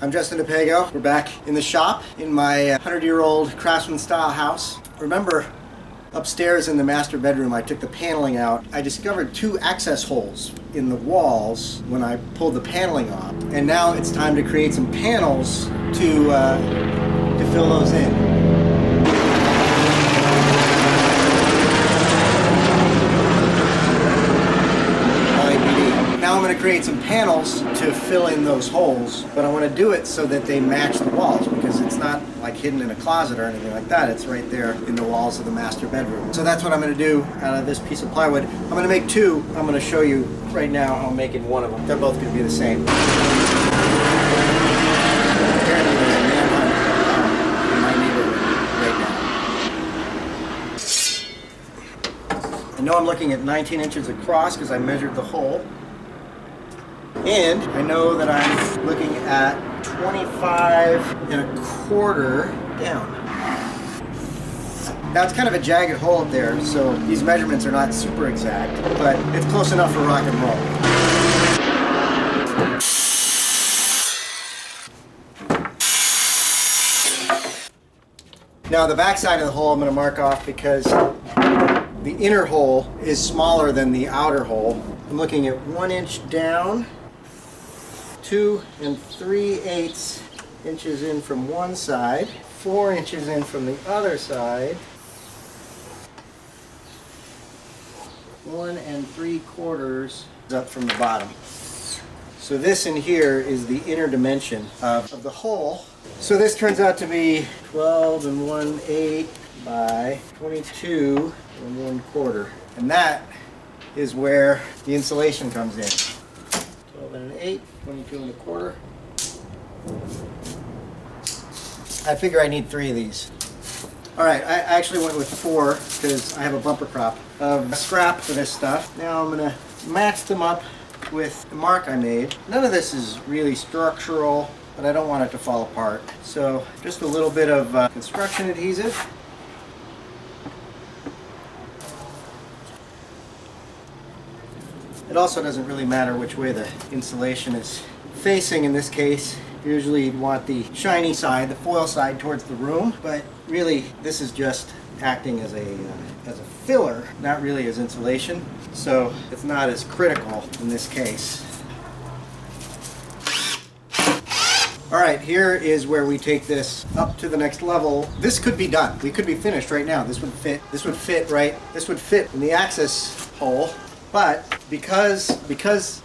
I'm Justin DePago. We're back in the shop in my 100-year-old craftsman style house. Remember, upstairs in the master bedroom I took the paneling out. I discovered 2 access holes in the walls when I pulled the paneling off. And now it's time to create some panels to fill those in. Now I'm going to create some panels to fill in those holes, but I want to do it so that they match the walls, because it's not like hidden in a closet or anything like that. It's right there in the walls of the master bedroom. So that's what I'm going to do out of this piece of plywood. I'm going to make 2. I'm going to show you right now how I'm making one of them. They're both going to be the same. Apparently there's a manhunt in my neighborhood right now. I know I'm looking at 19 inches across because I measured the hole. And I know that I'm looking at 25¼ down. Now it's kind of a jagged hole up there, so these measurements are not super exact, but it's close enough for rock and roll. Now the back side of the hole I'm going to mark off because the inner hole is smaller than the outer hole. I'm looking at 1 inch down, 2 3/8 inches in from one side, 4 inches in from the other side, 1 3/4 up from the bottom. So this in here is the inner dimension of the hole. So this turns out to be 12 1/8 by 22 1/4. And that is where the insulation comes in. 12 1/8, 22 1/4. I figure I need 3 of these. Alright, I actually went with 4 because I have a bumper crop of scrap for this stuff. Now I'm going to match them up with the mark I made. None of this is really structural, but I don't want it to fall apart. So just a little bit of construction adhesive. It also doesn't really matter which way the insulation is facing in this case. Usually you'd want the shiny side, the foil side, towards the room, but really this is just acting as a filler, not really as insulation, so it's not as critical in this case. Alright, here is where we take this up to the next level. This could be done. We could be finished right now. This would fit in the access hole. But because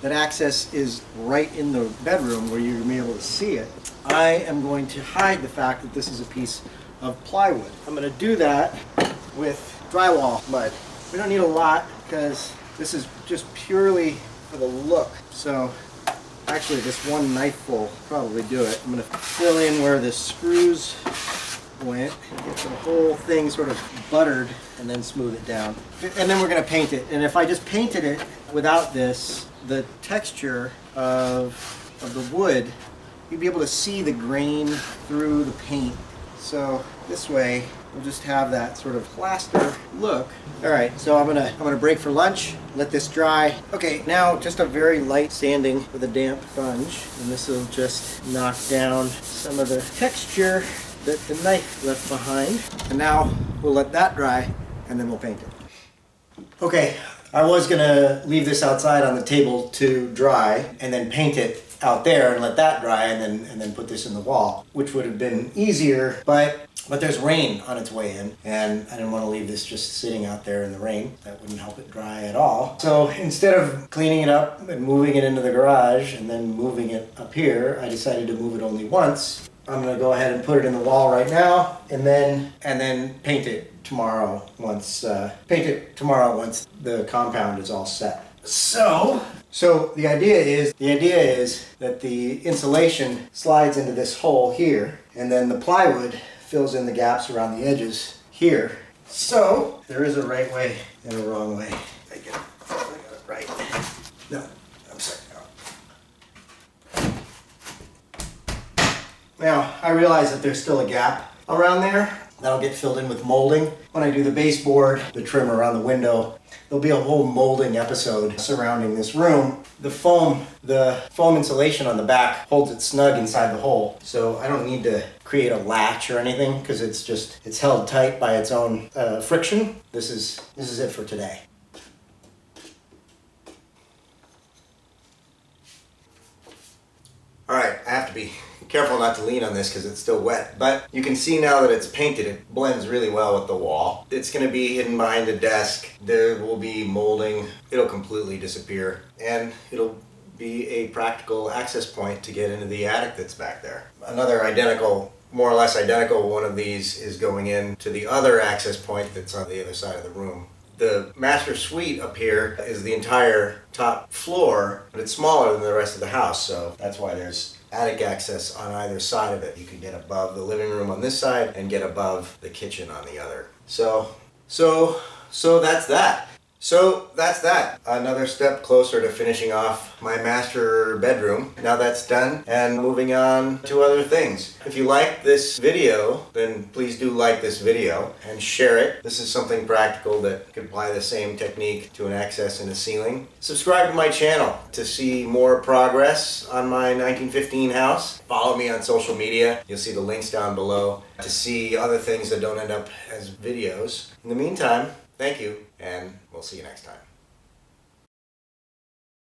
that access is right in the bedroom where you're going to be able to see it, I am going to hide the fact that this is a piece of plywood. I'm going to do that with drywall mud. We don't need a lot because this is just purely for the look. So actually this one knifeful will probably do it. I'm going to fill in where the screws went, get the whole thing sort of buttered, and then smooth it down. And then we're going to paint it. And if I just painted it without this, the texture of the wood, you'd be able to see the grain through the paint. So this way we'll just have that sort of plaster look. Alright, so I'm gonna break for lunch, let this dry. Okay, now just a very light sanding with a damp sponge, and this will just knock down some of the texture that the knife left behind. And now we'll let that dry and then we'll paint it. Okay, I was gonna leave this outside on the table to dry and then paint it out there and let that dry and then put this in the wall, which would have been easier, but there's rain on its way in, and I didn't want to leave this just sitting out there in the rain. That wouldn't help it dry at all. So instead of cleaning it up and moving it into the garage and then moving it up here, I decided to move it only once. I'm going to go ahead and put it in the wall right now, and then paint it tomorrow once the compound is all set. So the idea is that the insulation slides into this hole here, and then the plywood fills in the gaps around the edges here. So there is a right way and a wrong way. I got it right. No, I'm sorry. No. Now I realize that there's still a gap around there, That'll get filled in with molding. When I do the baseboard, the trim around the window, there'll be a whole molding episode surrounding this room. The foam insulation on the back holds it snug inside the hole, so I don't need to create a latch or anything because it's held tight by its own friction. This is it for today. All right, I have to be careful not to lean on this because it's still wet, but you can see now that it's painted, it blends really well with the wall. It's going to be hidden behind the desk. There will be molding. It'll completely disappear, and it'll be a practical access point to get into the attic that's back there. Another identical, more or less identical one of these is going into the other access point that's on the other side of the room. The master suite up here is the entire top floor, but it's smaller than the rest of the house, so that's why there's attic access on either side of it. You can get above the living room on this side and get above the kitchen on the other. So that's that. So that's that. Another step closer to finishing off my master bedroom. Now that's done, and moving on to other things. If you like this video, then please do like this video and share it. This is something practical that could apply the same technique to an access in a ceiling. Subscribe to my channel to see more progress on my 1915 house. Follow me on social media. You'll see the links down below to see other things that don't end up as videos. In the meantime, thank you, and we'll see you next time.